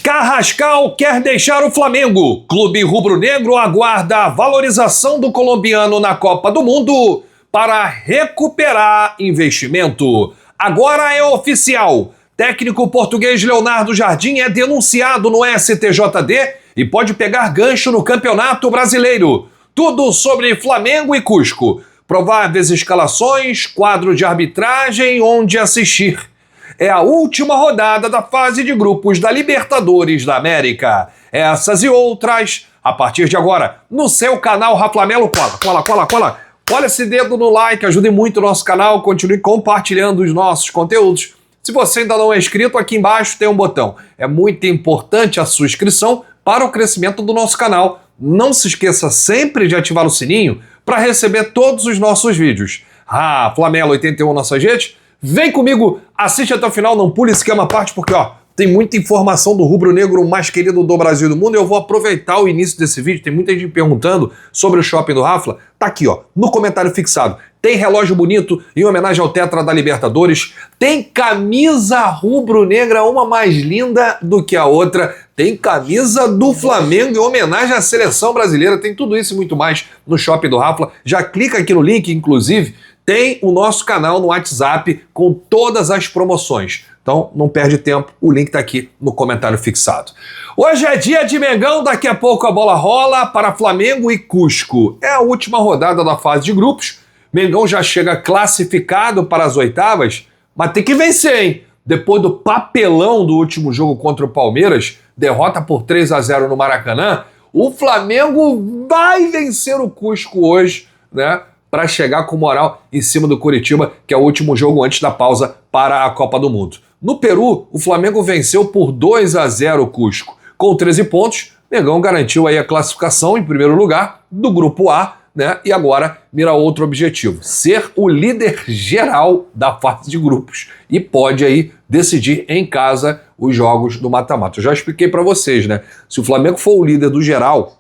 Carrascal quer deixar o Flamengo. Clube rubro-negro aguarda a valorização do colombiano na Copa do Mundo para recuperar investimento. Agora é oficial. Técnico português Leonardo Jardim é denunciado no STJD e pode pegar gancho no Campeonato Brasileiro. Tudo sobre Flamengo e Cusco. Prováveis escalações, quadro de arbitragem, onde assistir. É a última rodada da fase de grupos da Libertadores da América. Essas e outras, a partir de agora, no seu canal Raflamelo. Cola. Olha esse dedo no like, ajude muito o nosso canal, continue compartilhando os nossos conteúdos. Se você ainda não é inscrito, aqui embaixo tem um botão. É muito importante a sua inscrição para o crescimento do nosso canal. Não se esqueça sempre de ativar o sininho para receber todos os nossos vídeos. Flamelo 81 nossas redes. Vem comigo, assiste até o final, não pule esquema à parte, porque tem muita informação do rubro-negro mais querido do Brasil e do mundo. Eu vou aproveitar o início desse vídeo, tem muita gente perguntando sobre o shopping do Rafla. Tá aqui, no comentário fixado. Tem relógio bonito em homenagem ao Tetra da Libertadores. Tem camisa rubro-negra, uma mais linda do que a outra. Tem camisa do Flamengo em homenagem à seleção brasileira. Tem tudo isso e muito mais no shopping do Rafla. Já clica aqui no link, inclusive. Tem o nosso canal no WhatsApp com todas as promoções. Então não perde tempo, o link está aqui no comentário fixado. Hoje é dia de Mengão, daqui a pouco a bola rola para Flamengo e Cusco. É a última rodada da fase de grupos. Mengão já chega classificado para as oitavas, mas tem que vencer, hein? Depois do papelão do último jogo contra o Palmeiras, derrota por 3-0 no Maracanã, o Flamengo vai vencer o Cusco hoje, né? Para chegar com moral em cima do Curitiba, que é o último jogo antes da pausa para a Copa do Mundo. No Peru, o Flamengo venceu por 2-0 o Cusco. Com 13 pontos, Mengão garantiu aí a classificação em primeiro lugar do Grupo A, né? E agora mira outro objetivo, ser o líder geral da fase de grupos. E pode aí decidir em casa os jogos do mata-mata. Eu já expliquei para vocês, né? Se o Flamengo for o líder do geral,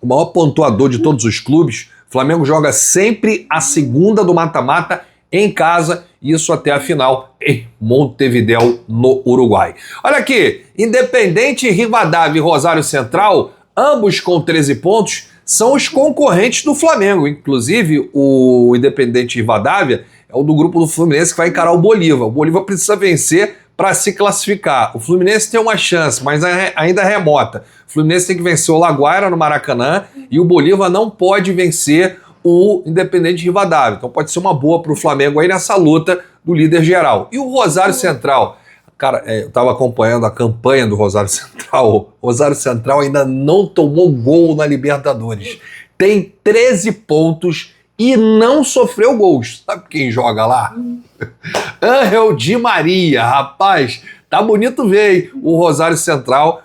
o maior pontuador de todos os clubes, o Flamengo joga sempre a segunda do mata-mata em casa, isso até a final em Montevidéu, no Uruguai. Olha aqui, Independente Rivadavia e Rosário Central, ambos com 13 pontos, são os concorrentes do Flamengo. Inclusive, o Independente Rivadavia é o do grupo do Fluminense que vai encarar o Bolívar. O Bolívar precisa vencer para se classificar. O Fluminense tem uma chance, mas ainda é remota. O Fluminense tem que vencer o Laguaira no Maracanã e o Bolívar não pode vencer o Independente Rivadavia. Então pode ser uma boa para o Flamengo aí nessa luta do líder geral. E o Rosário Central? Cara, eu estava acompanhando a campanha do Rosário Central. O Rosário Central ainda não tomou gol na Libertadores. Tem 13 pontos e não sofreu gols. Sabe quem joga lá? Ángel Di Maria, rapaz. Tá bonito ver, hein? O Rosário Central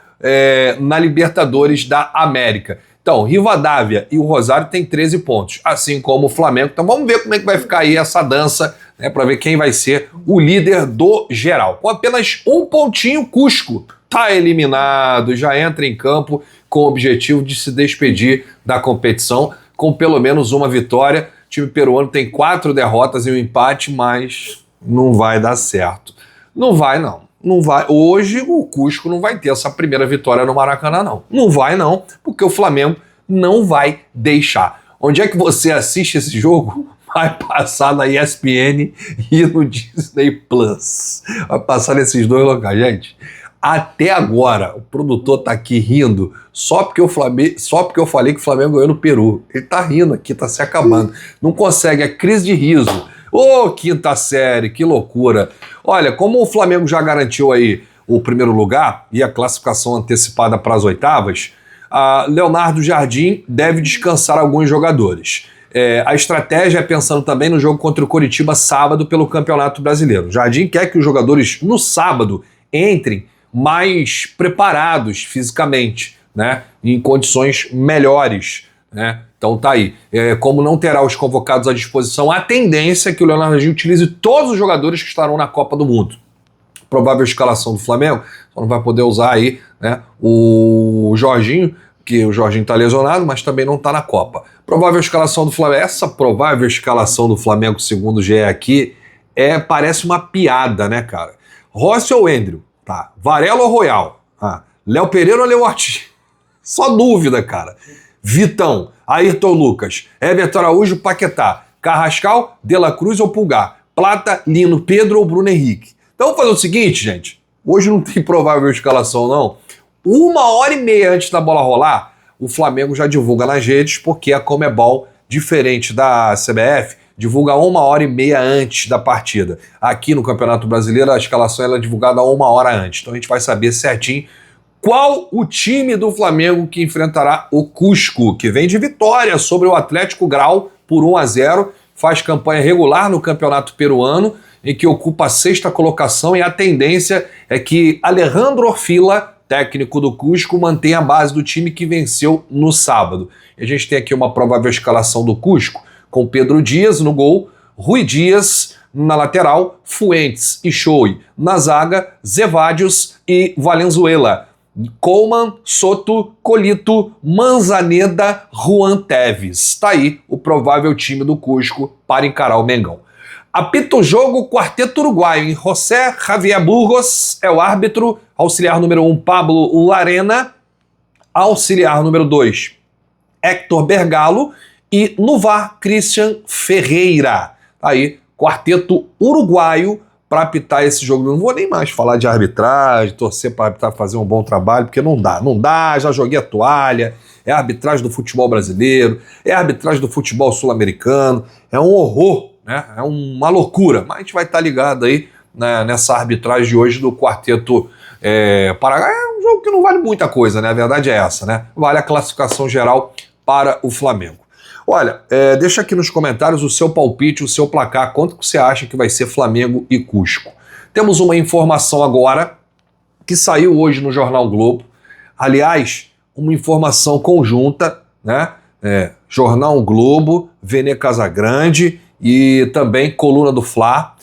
na Libertadores da América. Então, Rivadavia e o Rosário têm 13 pontos, assim como o Flamengo. Então vamos ver como é que vai ficar aí essa dança, né, para ver quem vai ser o líder do geral. Com apenas um pontinho, Cusco tá eliminado, já entra em campo com o objetivo de se despedir da competição com pelo menos uma vitória. O time peruano tem 4 derrotas e um empate, mas não vai dar certo. Não vai, não. Não vai. Hoje o Cusco não vai ter essa primeira vitória no Maracanã, não. Não vai, não, porque o Flamengo não vai deixar. Onde é que você assiste esse jogo? Vai passar na ESPN e no Disney Plus. Vai passar nesses dois locais, gente. Até agora, o produtor tá aqui rindo só porque eu falei que o Flamengo ganhou no Peru. Ele tá rindo aqui, tá se acabando. Não consegue, é crise de riso. Ô, quinta série, que loucura. Olha, como o Flamengo já garantiu aí o primeiro lugar e a classificação antecipada para as oitavas, Leonardo Jardim deve descansar alguns jogadores. A estratégia é pensando também no jogo contra o Coritiba sábado pelo Campeonato Brasileiro. Jardim quer que os jogadores no sábado entrem mais preparados fisicamente, né, em condições melhores, né? Então tá aí. Como não terá os convocados à disposição, a tendência é que o Leonardo Jardim utilize todos os jogadores que estarão na Copa do Mundo. Provável escalação do Flamengo, só não vai poder usar aí, né, o Jorginho, que o Jorginho tá lesionado, mas também não tá na Copa. Provável escalação do Flamengo. Essa provável escalação do Flamengo, segundo o GE aqui, parece uma piada, né, cara? Rossi ou Endrio? Tá. Varela ou Royal? Léo Pereira ou Léo Ortiz? Só dúvida, cara. Vitão, Ayrton Lucas, Everton Araújo, Paquetá, Carrascal, De La Cruz ou Pulgar, Plata, Lino, Pedro ou Bruno Henrique. Então vamos fazer o seguinte, gente. Hoje não tem provável escalação, não. 1h30 antes da bola rolar, o Flamengo já divulga nas redes, porque a Conmebol, diferente da CBF, divulga 1h30 antes da partida. Aqui no Campeonato Brasileiro, a escalação ela é divulgada 1 hora antes. Então a gente vai saber certinho qual o time do Flamengo que enfrentará o Cusco, que vem de vitória sobre o Atlético Grau por 1-0, faz campanha regular no Campeonato Peruano, em que ocupa a 6ª colocação, e a tendência é que Alejandro Orfila, técnico do Cusco, mantenha a base do time que venceu no sábado. E a gente tem aqui uma provável escalação do Cusco, com Pedro Dias no gol, Rui Dias na lateral, Fuentes e Choi na zaga, Zevadios e Valenzuela, Coleman, Soto, Colito, Manzaneda, Juan Teves. Tá aí o provável time do Cusco para encarar o Mengão. Apita o jogo o quarteto uruguaio, hein? José Javier Burgos é o árbitro, auxiliar número 1, Pablo Larena, auxiliar número 2, Héctor Bergalo, e no VAR, Christian Ferreira. Tá aí, quarteto uruguaio para apitar esse jogo. Não vou nem mais falar de arbitragem, torcer para arbitrar fazer um bom trabalho, porque não dá, já joguei a toalha. É a arbitragem do futebol brasileiro, é a arbitragem do futebol sul-americano, é um horror, né? É uma loucura, mas a gente vai estar ligado aí, né, nessa arbitragem de hoje do quarteto Paraguai. É um jogo que não vale muita coisa, né? A verdade é essa, né? Vale a classificação geral para o Flamengo. Olha, deixa aqui nos comentários o seu palpite, o seu placar, quanto que você acha que vai ser Flamengo e Cusco. Temos uma informação agora que saiu hoje no Jornal Globo, aliás, uma informação conjunta, né? Jornal Globo, Vene Casagrande e também Coluna do Fla,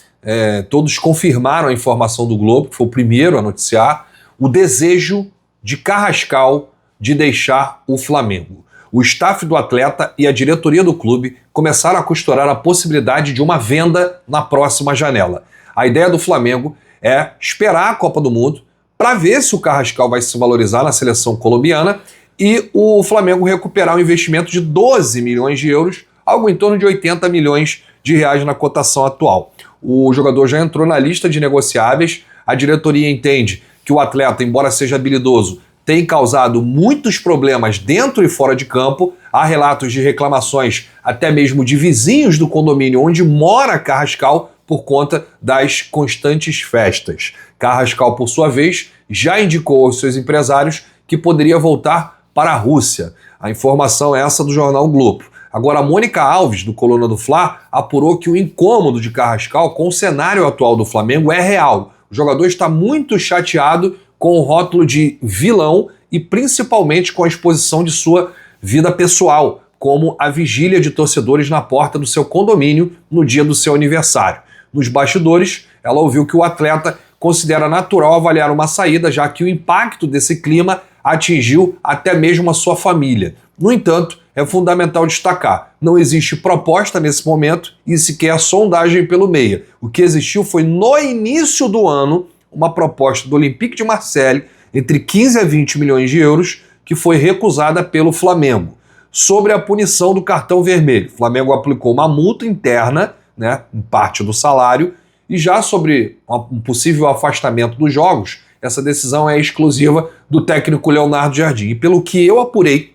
todos confirmaram a informação do Globo, que foi o primeiro a noticiar, o desejo de Carrascal de deixar o Flamengo. O staff do atleta e a diretoria do clube começaram a costurar a possibilidade de uma venda na próxima janela. A ideia do Flamengo é esperar a Copa do Mundo para ver se o Carrascal vai se valorizar na seleção colombiana e o Flamengo recuperar um investimento de 12 milhões de euros, algo em torno de 80 milhões de reais na cotação atual. O jogador já entrou na lista de negociáveis, a diretoria entende que o atleta, embora seja habilidoso, tem causado muitos problemas dentro e fora de campo. Há relatos de reclamações até mesmo de vizinhos do condomínio onde mora Carrascal por conta das constantes festas. Carrascal, por sua vez, já indicou aos seus empresários que poderia voltar para a Rússia. A informação é essa do Jornal Globo. Agora, a Mônica Alves, do Coluna do Fla, apurou que o incômodo de Carrascal com o cenário atual do Flamengo é real. O jogador está muito chateado com o rótulo de vilão e principalmente com a exposição de sua vida pessoal, como a vigília de torcedores na porta do seu condomínio no dia do seu aniversário. Nos bastidores, ela ouviu que o atleta considera natural avaliar uma saída, já que o impacto desse clima atingiu até mesmo a sua família. No entanto, é fundamental destacar, não existe proposta nesse momento e sequer sondagem pelo meia. O que existiu foi, no início do ano, uma proposta do Olympique de Marseille entre 15 a 20 milhões de euros, que foi recusada pelo Flamengo. Sobre a punição do cartão vermelho, o Flamengo aplicou uma multa interna, né, em parte do salário, e já sobre um possível afastamento dos jogos, essa decisão é exclusiva do técnico Leonardo Jardim. E pelo que eu apurei,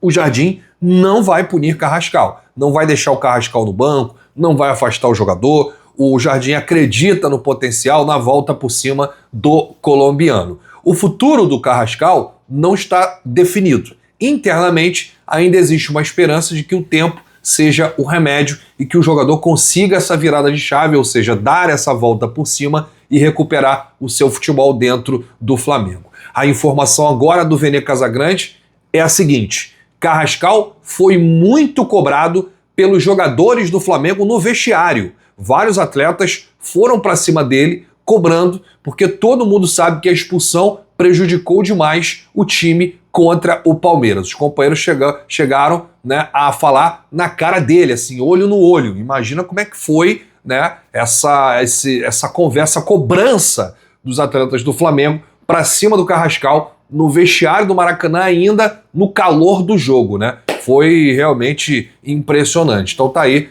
o Jardim não vai punir Carrascal, não vai deixar o Carrascal no banco, não vai afastar o jogador. O Jardim acredita no potencial na volta por cima do colombiano. O futuro do Carrascal não está definido. Internamente, ainda existe uma esperança de que o tempo seja o remédio e que o jogador consiga essa virada de chave, ou seja, dar essa volta por cima e recuperar o seu futebol dentro do Flamengo. A informação agora do Vene Casagrande é a seguinte: Carrascal foi muito cobrado pelos jogadores do Flamengo no vestiário. Vários atletas foram para cima dele, cobrando, porque todo mundo sabe que a expulsão prejudicou demais o time contra o Palmeiras. Os companheiros chegaram, né, a falar na cara dele, assim, olho no olho. Imagina como é que foi, né, essa conversa, cobrança dos atletas do Flamengo para cima do Carrascal no vestiário do Maracanã ainda no calor do jogo, né? Foi realmente impressionante. Então tá aí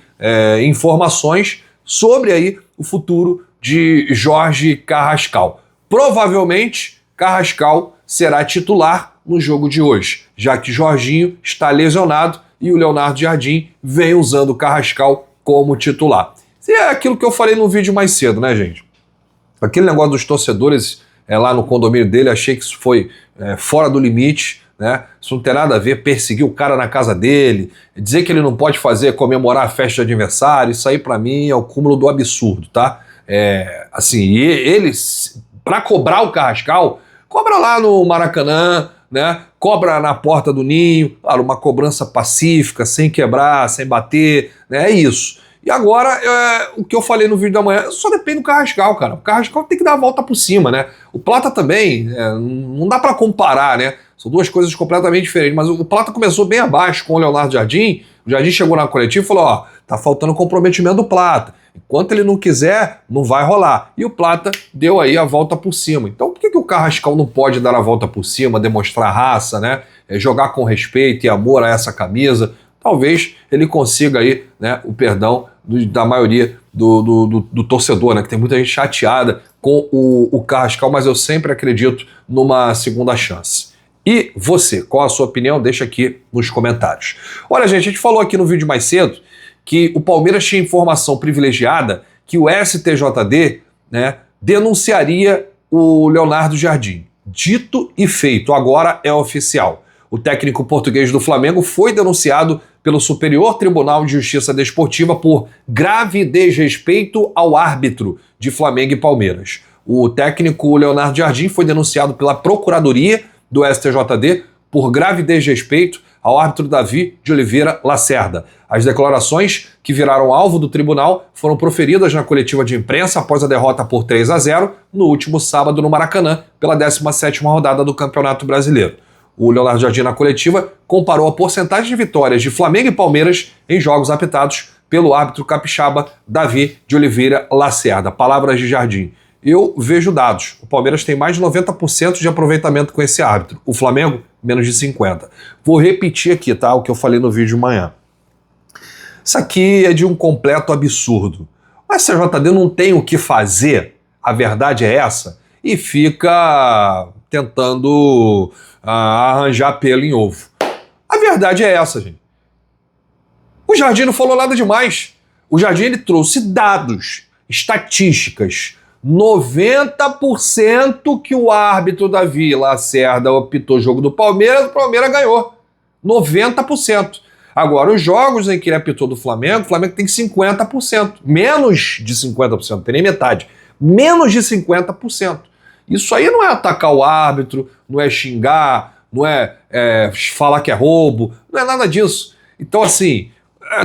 informações sobre aí o futuro de Jorge Carrascal. Provavelmente Carrascal será titular no jogo de hoje, já que Jorginho está lesionado e o Leonardo Jardim vem usando o Carrascal como titular. E é aquilo que eu falei no vídeo mais cedo, né, gente? Aquele negócio dos torcedores lá no condomínio dele, achei que isso foi fora do limite, né? Isso não tem nada a ver, perseguir o cara na casa dele, dizer que ele não pode comemorar a festa de aniversário, isso aí pra mim é o cúmulo do absurdo, tá? Assim, eles, pra cobrar o Carrascal, cobra lá no Maracanã, né? Cobra na porta do Ninho, claro, uma cobrança pacífica, sem quebrar, sem bater, né? É isso. E agora, o que eu falei no vídeo da manhã, só depende do Carrascal, cara. O Carrascal tem que dar a volta por cima, né? O Plata também, não dá pra comparar, né? São duas coisas completamente diferentes, mas o Plata começou bem abaixo com o Leonardo Jardim. O Jardim chegou na coletiva e falou, ó, tá faltando comprometimento do Plata. Enquanto ele não quiser, não vai rolar. E o Plata deu aí a volta por cima. Então por que o Carrascal não pode dar a volta por cima, demonstrar raça, né? Jogar com respeito e amor a essa camisa? Talvez ele consiga aí, né, o perdão da maioria do torcedor, né? Que tem muita gente chateada com o Carrascal, mas eu sempre acredito numa segunda chance. E você, qual a sua opinião? Deixa aqui nos comentários. Olha, gente, a gente falou aqui no vídeo mais cedo que o Palmeiras tinha informação privilegiada que o STJD, né, denunciaria o Leonardo Jardim. Dito e feito, agora é oficial. O técnico português do Flamengo foi denunciado pelo Superior Tribunal de Justiça Desportiva por grave desrespeito ao árbitro de Flamengo e Palmeiras. O técnico Leonardo Jardim foi denunciado pela Procuradoria do STJD por grave desrespeito ao árbitro Davi de Oliveira Lacerda. As declarações que viraram alvo do tribunal foram proferidas na coletiva de imprensa após a derrota por 3-0 no último sábado no Maracanã, pela 17ª rodada do Campeonato Brasileiro. O Leonardo Jardim, na coletiva, comparou a porcentagem de vitórias de Flamengo e Palmeiras em jogos apitados pelo árbitro capixaba Davi de Oliveira Lacerda. Palavras de Jardim. Eu vejo dados. O Palmeiras tem mais de 90% de aproveitamento com esse árbitro. O Flamengo, menos de 50%. Vou repetir aqui, tá? O que eu falei no vídeo de manhã. Isso aqui é de um completo absurdo. O STJD não tem o que fazer, a verdade é essa, e fica tentando arranjar pelo em ovo. A verdade é essa, gente. O Jardim não falou nada demais. O Jardim, ele trouxe dados, estatísticas. 90% que o árbitro Davi Lacerda apitou o jogo do Palmeiras, o Palmeiras ganhou. 90%. Agora, os jogos em que ele apitou do Flamengo, o Flamengo tem 50%. Menos de 50%, não tem nem metade. Menos de 50%. Isso aí não é atacar o árbitro, não é xingar, não é falar que é roubo, não é nada disso. Então, assim,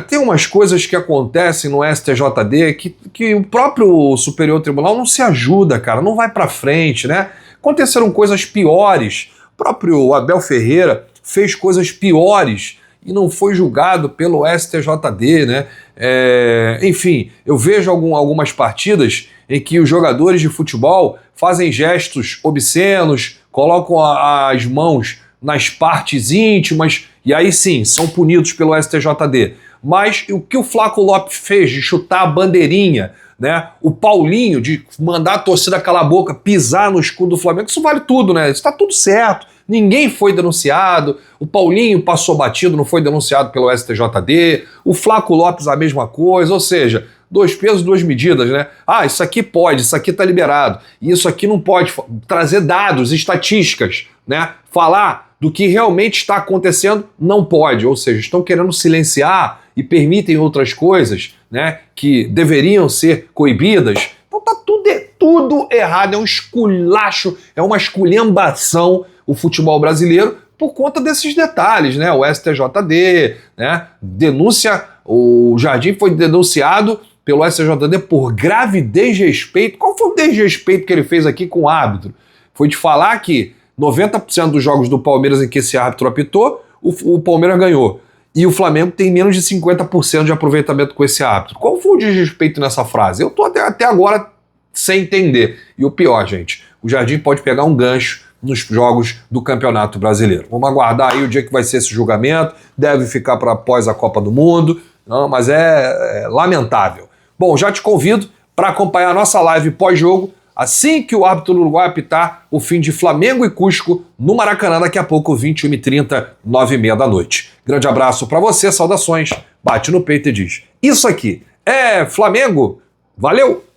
tem umas coisas que acontecem no STJD que o próprio Superior Tribunal não se ajuda, cara, não vai pra frente, né? Aconteceram coisas piores. O próprio Abel Ferreira fez coisas piores e não foi julgado pelo STJD, né? Enfim, eu vejo algumas partidas em que os jogadores de futebol fazem gestos obscenos, colocam as mãos nas partes íntimas e aí sim, são punidos pelo STJD. Mas o que o Flaco Lopes fez de chutar a bandeirinha, né? O Paulinho de mandar a torcida calar a boca, pisar no escudo do Flamengo, isso vale tudo, né? Isso tá tudo certo. Ninguém foi denunciado, o Paulinho passou batido, não foi denunciado pelo STJD, o Flaco Lopes a mesma coisa, ou seja, 2 pesos, 2 medidas, né? Ah, isso aqui pode, isso aqui tá liberado, isso aqui não pode, trazer dados, estatísticas, né? Falar do que realmente está acontecendo, não pode, ou seja, estão querendo silenciar e permitem outras coisas, né, que deveriam ser coibidas. Então tá tudo errado, é um esculacho, é uma esculhambação o futebol brasileiro por conta desses detalhes, né? O STJD, né? O Jardim foi denunciado pelo STJD por grave desrespeito. Qual foi o desrespeito que ele fez aqui com o árbitro? Foi de falar que 90% dos jogos do Palmeiras em que esse árbitro apitou, o Palmeiras ganhou. E o Flamengo tem menos de 50% de aproveitamento com esse árbitro. Qual foi o desrespeito nessa frase? Eu tô até agora sem entender. E o pior, gente, o Jardim pode pegar um gancho nos jogos do Campeonato Brasileiro. Vamos aguardar aí o dia que vai ser esse julgamento, deve ficar para após a Copa do Mundo, não, mas é lamentável. Bom, já te convido para acompanhar a nossa live pós-jogo, assim que o árbitro do Uruguai apitar o fim de Flamengo e Cusco no Maracanã, daqui a pouco, 21h30, 9h30 da noite. Grande abraço para você, saudações, bate no peito e diz: isso aqui é Flamengo, valeu!